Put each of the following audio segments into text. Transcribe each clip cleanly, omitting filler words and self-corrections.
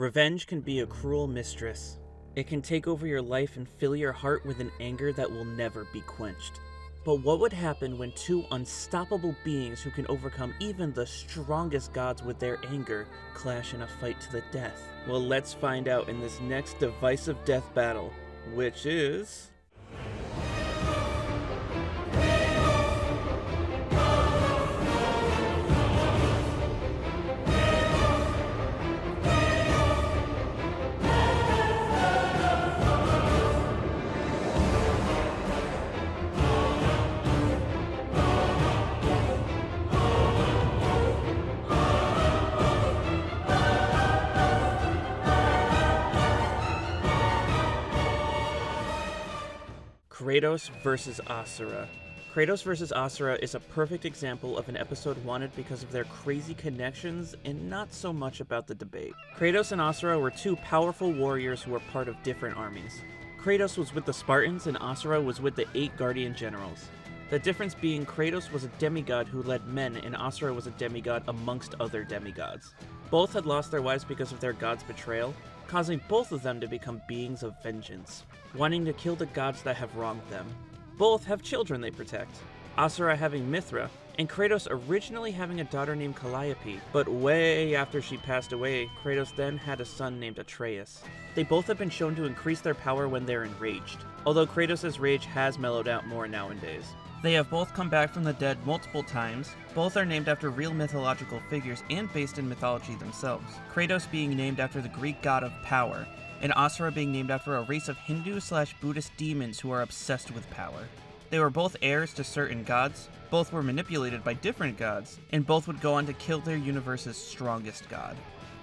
Revenge can be a cruel mistress. It can take over your life and fill your heart with an anger that will never be quenched. But what would happen when two unstoppable beings who can overcome even the strongest gods with their anger clash in a fight to the death? Well, let's find out in this next divisive death battle, which is... Kratos vs. Asura. Kratos vs. Asura is a perfect example of an episode wanted because of their crazy connections and not so much about the debate. Kratos and Asura were two powerful warriors who were part of different armies. Kratos was with the Spartans and Asura was with the 8 Guardian Generals. The difference being Kratos was a demigod who led men and Asura was a demigod amongst other demigods. Both had lost their wives because of their god's betrayal, causing both of them to become beings of vengeance, wanting to kill the gods that have wronged them. Both have children they protect, Asura having Mithra, and Kratos originally having a daughter named Calliope, but way after she passed away, Kratos then had a son named Atreus. They both have been shown to increase their power when they're enraged, although Kratos' rage has mellowed out more nowadays. They have both come back from the dead multiple times, both are named after real mythological figures and based in mythology themselves, Kratos being named after the Greek god of power, and Asura being named after a race of Hindu/Buddhist demons who are obsessed with power. They were both heirs to certain gods, both were manipulated by different gods, and both would go on to kill their universe's strongest god.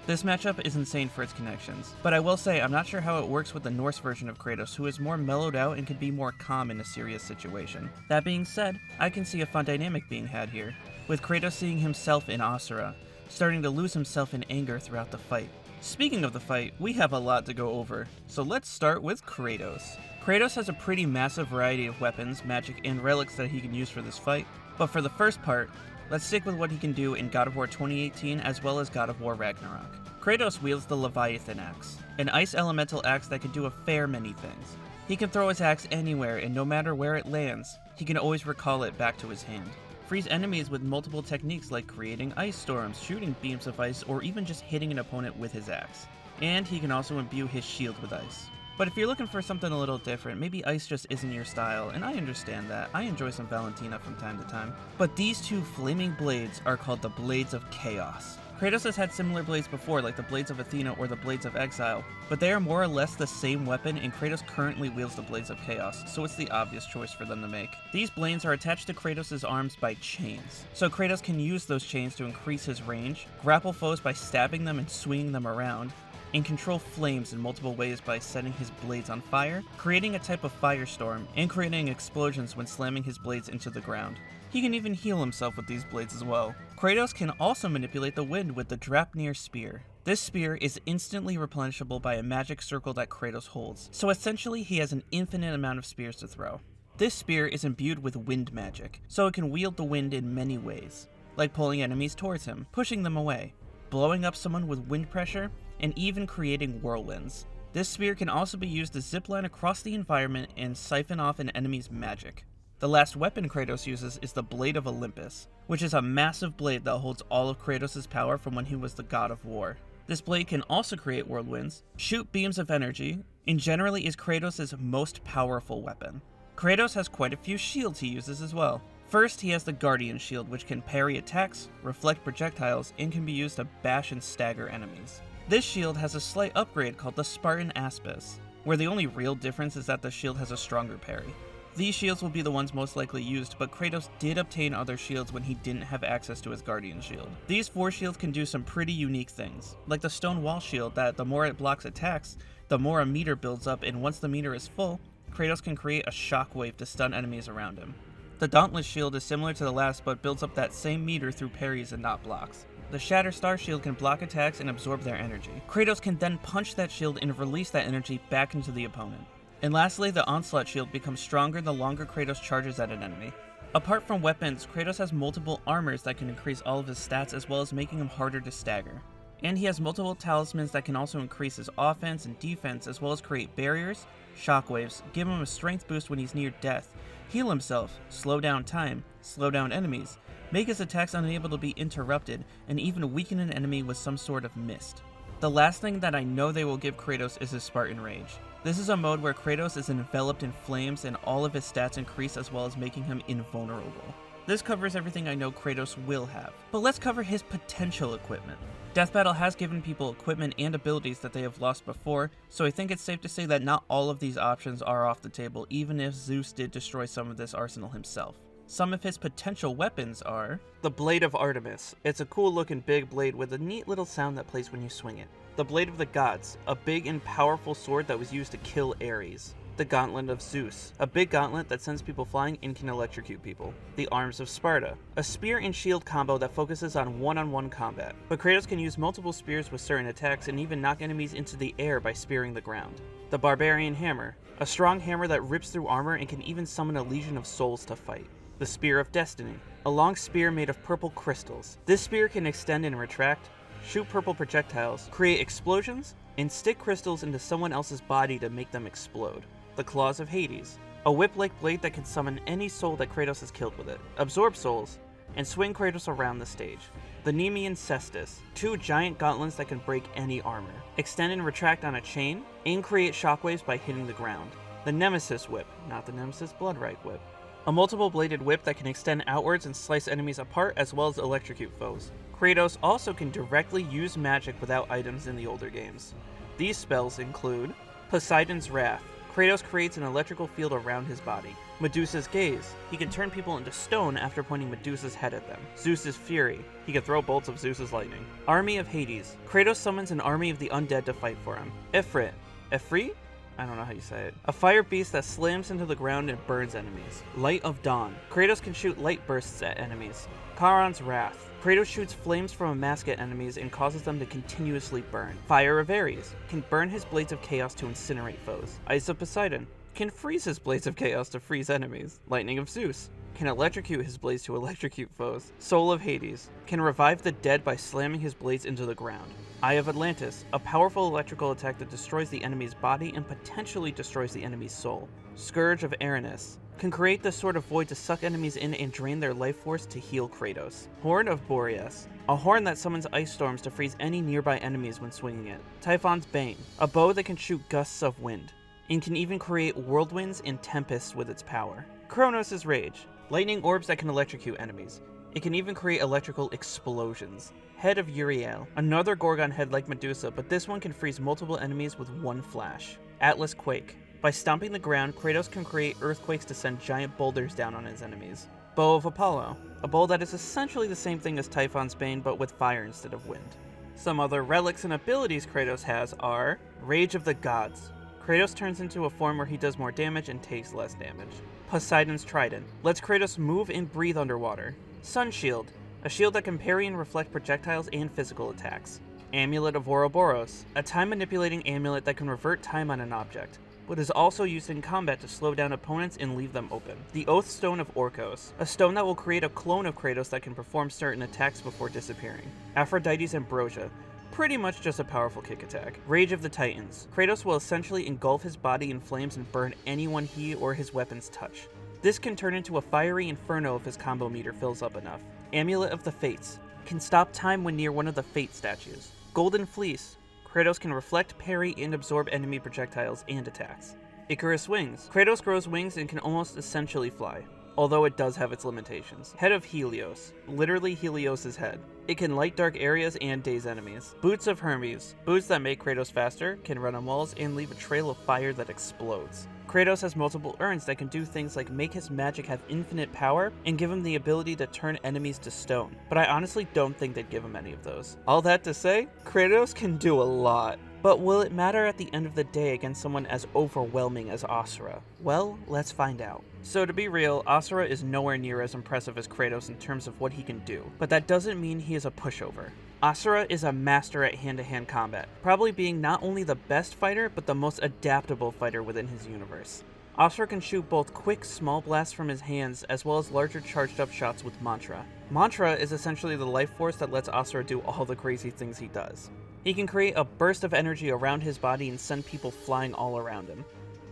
This matchup is insane for its connections, but I will say I'm not sure how it works with the Norse version of Kratos, who is more mellowed out and can be more calm in a serious situation. That being said, I can see a fun dynamic being had here, with Kratos seeing himself in Asura, starting to lose himself in anger throughout the fight. Speaking of the fight, we have a lot to go over, so let's start with Kratos. Kratos has a pretty massive variety of weapons, magic, and relics that he can use for this fight, but for the first part, let's stick with what he can do in God of War 2018 as well as God of War Ragnarok. Kratos wields the Leviathan Axe, an ice elemental axe that can do a fair many things. He can throw his axe anywhere and no matter where it lands, he can always recall it back to his hand. Freeze enemies with multiple techniques like creating ice storms, shooting beams of ice, or even just hitting an opponent with his axe. And he can also imbue his shield with ice. But if you're looking for something a little different, maybe ice just isn't your style, and I understand that. I enjoy some Valentina from time to time. But these two flaming blades are called the Blades of Chaos. Kratos has had similar blades before, like the Blades of Athena or the Blades of Exile, but they are more or less the same weapon, and Kratos currently wields the Blades of Chaos, so it's the obvious choice for them to make. These blades are attached to Kratos' arms by chains, so Kratos can use those chains to increase his range, grapple foes by stabbing them and swinging them around, and control flames in multiple ways by setting his blades on fire, creating a type of firestorm, and creating explosions when slamming his blades into the ground. He can even heal himself with these blades as well. Kratos can also manipulate the wind with the Draupnir Spear. This spear is instantly replenishable by a magic circle that Kratos holds, so essentially he has an infinite amount of spears to throw. This spear is imbued with wind magic, so it can wield the wind in many ways, like pulling enemies towards him, pushing them away, blowing up someone with wind pressure, and even creating whirlwinds. This spear can also be used to zipline across the environment and siphon off an enemy's magic. The last weapon Kratos uses is the Blade of Olympus, which is a massive blade that holds all of Kratos' power from when he was the god of war. This blade can also create whirlwinds, shoot beams of energy, and generally is Kratos' most powerful weapon. Kratos has quite a few shields he uses as well. First, he has the Guardian Shield, which can parry attacks, reflect projectiles, and can be used to bash and stagger enemies. This shield has a slight upgrade called the Spartan Aspis, where the only real difference is that the shield has a stronger parry. These shields will be the ones most likely used, but Kratos did obtain other shields when he didn't have access to his Guardian Shield. These 4 shields can do some pretty unique things, like the Stone Wall Shield that the more it blocks attacks, the more a meter builds up, and once the meter is full, Kratos can create a shockwave to stun enemies around him. The Dauntless Shield is similar to the last but builds up that same meter through parries and not blocks. The Shatter Star Shield can block attacks and absorb their energy. Kratos can then punch that shield and release that energy back into the opponent. And lastly, the Onslaught Shield becomes stronger the longer Kratos charges at an enemy. Apart from weapons, Kratos has multiple armors that can increase all of his stats as well as making him harder to stagger. And he has multiple talismans that can also increase his offense and defense, as well as create barriers, shockwaves, give him a strength boost when he's near death, heal himself, slow down time, slow down enemies, make his attacks unable to be interrupted, and even weaken an enemy with some sort of mist. The last thing that I know they will give Kratos is his Spartan Rage. This is a mode where Kratos is enveloped in flames and all of his stats increase, as well as making him invulnerable. This covers everything I know Kratos will have, but let's cover his potential equipment. Death Battle has given people equipment and abilities that they have lost before, so I think it's safe to say that not all of these options are off the table, even if Zeus did destroy some of this arsenal himself. Some of his potential weapons are the Blade of Artemis. It's a cool looking big blade with a neat little sound that plays when you swing it. The Blade of the Gods, a big and powerful sword that was used to kill Ares. The Gauntlet of Zeus, a big gauntlet that sends people flying and can electrocute people. The Arms of Sparta, a spear and shield combo that focuses on one-on-one combat, but Kratos can use multiple spears with certain attacks and even knock enemies into the air by spearing the ground. The Barbarian Hammer, a strong hammer that rips through armor and can even summon a legion of souls to fight. The Spear of Destiny, a long spear made of purple crystals. This spear can extend and retract, shoot purple projectiles, create explosions, and stick crystals into someone else's body to make them explode. The Claws of Hades, a whip-like blade that can summon any soul that Kratos has killed with it, absorb souls, and swing Kratos around the stage. The Nemean Cestus, two giant gauntlets that can break any armor, extend and retract on a chain, and create shockwaves by hitting the ground. The Nemesis Whip, not the Nemesis Bloodright Whip, a multiple-bladed whip that can extend outwards and slice enemies apart as well as electrocute foes. Kratos also can directly use magic without items in the older games. These spells include Poseidon's Wrath. Kratos creates an electrical field around his body. Medusa's Gaze. He can turn people into stone after pointing Medusa's head at them. Zeus's Fury. He can throw bolts of Zeus's lightning. Army of Hades. Kratos summons an army of the undead to fight for him. Ifrit. Ifrit? I don't know how you say it. A fire beast that slams into the ground and burns enemies. Light of Dawn. Kratos can shoot light bursts at enemies. Charon's Wrath. Kratos shoots flames from a mask at enemies and causes them to continuously burn. Fire of Ares. Can burn his blades of chaos to incinerate foes. Ice of Poseidon. Can freeze his blades of chaos to freeze enemies. Lightning of Zeus. Can electrocute his blades to electrocute foes. Soul of Hades. Can revive the dead by slamming his blades into the ground. Eye of Atlantis, a powerful electrical attack that destroys the enemy's body and potentially destroys the enemy's soul. Scourge of Aranis, can create the Sword of Void to suck enemies in and drain their life force to heal Kratos. Horn of Boreas, a horn that summons ice storms to freeze any nearby enemies when swinging it. Typhon's Bane, a bow that can shoot gusts of wind, and can even create whirlwinds and tempests with its power. Kronos' Rage, lightning orbs that can electrocute enemies. It can even create electrical explosions. Head of Uriel, another Gorgon head like Medusa, but this one can freeze multiple enemies with one flash. Atlas Quake. By stomping the ground, Kratos can create earthquakes to send giant boulders down on his enemies. Bow of Apollo, a bow that is essentially the same thing as Typhon's Bane, but with fire instead of wind. Some other relics and abilities Kratos has are Rage of the Gods. Kratos turns into a form where he does more damage and takes less damage. Poseidon's Trident lets Kratos move and breathe underwater. Sun Shield, a shield that can parry and reflect projectiles and physical attacks. Amulet of Ouroboros, a time-manipulating amulet that can revert time on an object, but is also used in combat to slow down opponents and leave them open. The Oath Stone of Orcos, a stone that will create a clone of Kratos that can perform certain attacks before disappearing. Aphrodite's Ambrosia, pretty much just a powerful kick attack. Rage of the Titans, Kratos will essentially engulf his body in flames and burn anyone he or his weapons touch. This can turn into a fiery inferno if his combo meter fills up enough. Amulet of the Fates, can stop time when near one of the Fate statues. Golden Fleece, Kratos can reflect, parry, and absorb enemy projectiles and attacks. Icarus Wings, Kratos grows wings and can almost essentially fly, although it does have its limitations. Head of Helios, literally Helios' head. It can light dark areas and daze enemies. Boots of Hermes, boots that make Kratos faster, can run on walls, and leave a trail of fire that explodes. Kratos has multiple urns that can do things like make his magic have infinite power and give him the ability to turn enemies to stone, but I honestly don't think they'd give him any of those. All that to say, Kratos can do a lot. But will it matter at the end of the day against someone as overwhelming as Asura? Well, let's find out. So to be real, Asura is nowhere near as impressive as Kratos in terms of what he can do, but that doesn't mean he is a pushover. Asura is a master at hand-to-hand combat, probably being not only the best fighter, but the most adaptable fighter within his universe. Asura can shoot both quick, small blasts from his hands, as well as larger charged up shots with Mantra. Mantra is essentially the life force that lets Asura do all the crazy things he does. He can create a burst of energy around his body and send people flying all around him.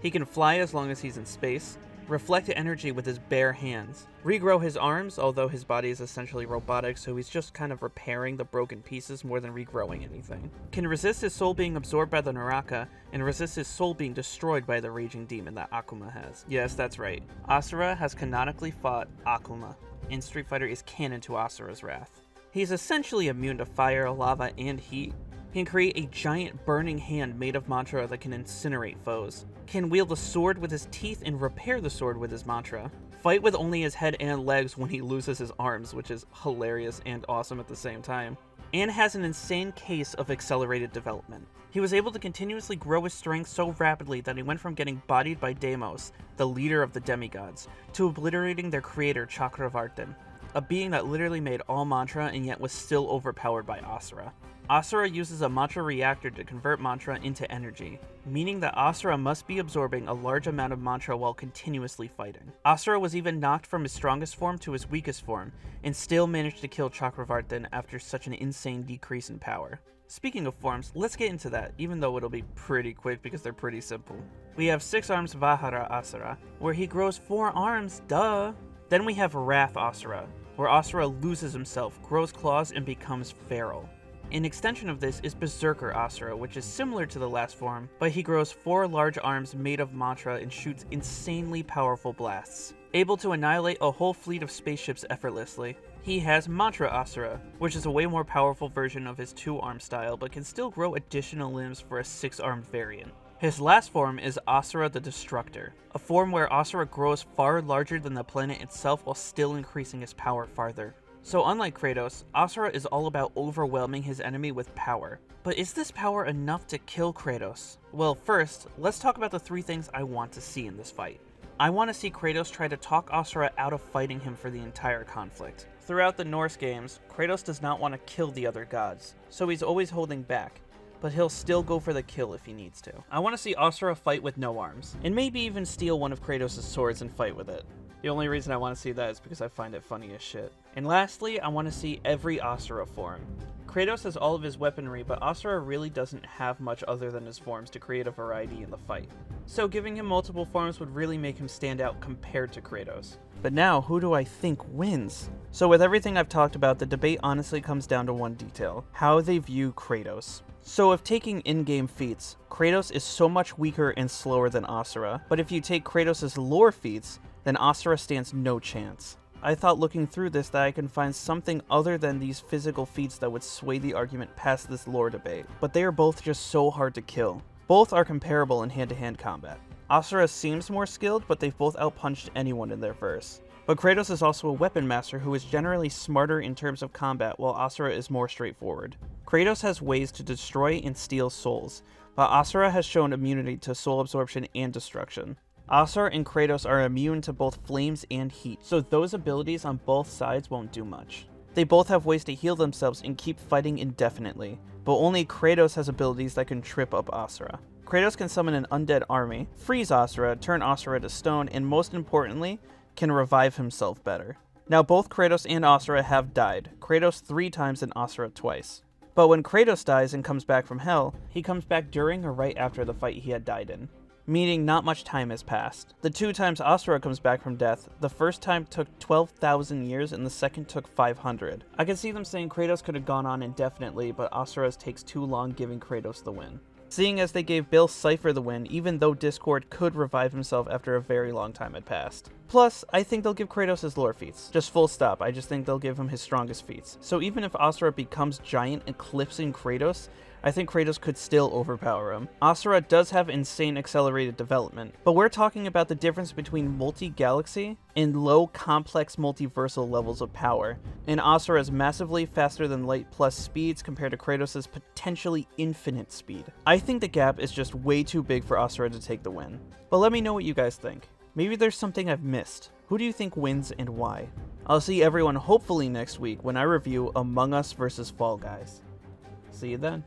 He can fly as long as he's in space, reflect energy with his bare hands, regrow his arms, although his body is essentially robotic, so he's just kind of repairing the broken pieces more than regrowing anything. Can resist his soul being absorbed by the Naraka, and resist his soul being destroyed by the raging demon that Akuma has. Yes, that's right. Asura has canonically fought Akuma, and Street Fighter is canon to Asura's wrath. He's essentially immune to fire, lava, and heat. Can create a giant burning hand made of mantra that can incinerate foes. Can wield a sword with his teeth and repair the sword with his mantra. Fight with only his head and legs when he loses his arms, which is hilarious and awesome at the same time. And has an insane case of accelerated development. He was able to continuously grow his strength so rapidly that he went from getting bodied by Deimos, the leader of the demigods, to obliterating their creator Chakravartin, a being that literally made all mantra and yet was still overpowered by Asura. Asura uses a mantra reactor to convert mantra into energy, meaning that Asura must be absorbing a large amount of mantra while continuously fighting. Asura was even knocked from his strongest form to his weakest form, and still managed to kill Chakravartin after such an insane decrease in power. Speaking of forms, let's get into that, even though it'll be pretty quick because they're pretty simple. We have 6 arms Vahara Asura, where he grows 4 arms, duh! Then we have Wrath Asura, where Asura loses himself, grows claws, and becomes feral. An extension of this is Berserker Asura, which is similar to the last form, but he grows 4 large arms made of mantra and shoots insanely powerful blasts, able to annihilate a whole fleet of spaceships effortlessly. He has Mantra Asura, which is a way more powerful version of his 2-arm style, but can still grow additional limbs for a 6-armed variant. His last form is Asura the Destructor, a form where Asura grows far larger than the planet itself while still increasing his power farther. So unlike Kratos, Asura is all about overwhelming his enemy with power. But is this power enough to kill Kratos? Well, first, let's talk about the 3 things I want to see in this fight. I want to see Kratos try to talk Asura out of fighting him for the entire conflict. Throughout the Norse games, Kratos does not want to kill the other gods, so he's always holding back, but he'll still go for the kill if he needs to. I want to see Asura fight with no arms, and maybe even steal one of Kratos' swords and fight with it. The only reason I want to see that is because I find it funny as shit. And lastly, I want to see every Asura form. Kratos has all of his weaponry, but Asura really doesn't have much other than his forms to create a variety in the fight. So giving him multiple forms would really make him stand out compared to Kratos. But now, who do I think wins? So with everything I've talked about, the debate honestly comes down to one detail: how they view Kratos. So if taking in-game feats, Kratos is so much weaker and slower than Asura, but if you take Kratos' lore feats, then Asura stands no chance. I thought looking through this that I can find something other than these physical feats that would sway the argument past this lore debate, but they are both just so hard to kill. Both are comparable in hand-to-hand combat. Asura seems more skilled, but they've both outpunched anyone in their verse. But Kratos is also a weapon master who is generally smarter in terms of combat, while Asura is more straightforward. Kratos has ways to destroy and steal souls, but Asura has shown immunity to soul absorption and destruction. Asura and Kratos are immune to both flames and heat, so those abilities on both sides won't do much. They both have ways to heal themselves and keep fighting indefinitely, but only Kratos has abilities that can trip up Asura. Kratos can summon an undead army, freeze Asura, turn Asura to stone, and most importantly, can revive himself better. Now both Kratos and Asura have died, Kratos 3 times and Asura twice. But when Kratos dies and comes back from hell, he comes back during or right after the fight he had died in, meaning not much time has passed. The 2 times Asura comes back from death, the first time took 12,000 years and the second took 500. I can see them saying Kratos could have gone on indefinitely, but Asura's takes too long, giving Kratos the win. Seeing as they gave Bill Cipher the win, even though Discord could revive himself after a very long time had passed. Plus, I think they'll give Kratos his lore feats. Just full stop, I just think they'll give him his strongest feats. So even if Asura becomes giant, eclipsing Kratos, I think Kratos could still overpower him. Asura does have insane accelerated development, but we're talking about the difference between multi-galaxy and low complex multiversal levels of power, and Asura is massively faster than light plus speeds compared to Kratos' potentially infinite speed. I think the gap is just way too big for Asura to take the win. But let me know what you guys think. Maybe there's something I've missed. Who do you think wins and why? I'll see everyone hopefully next week when I review Among Us vs Fall Guys. See you then.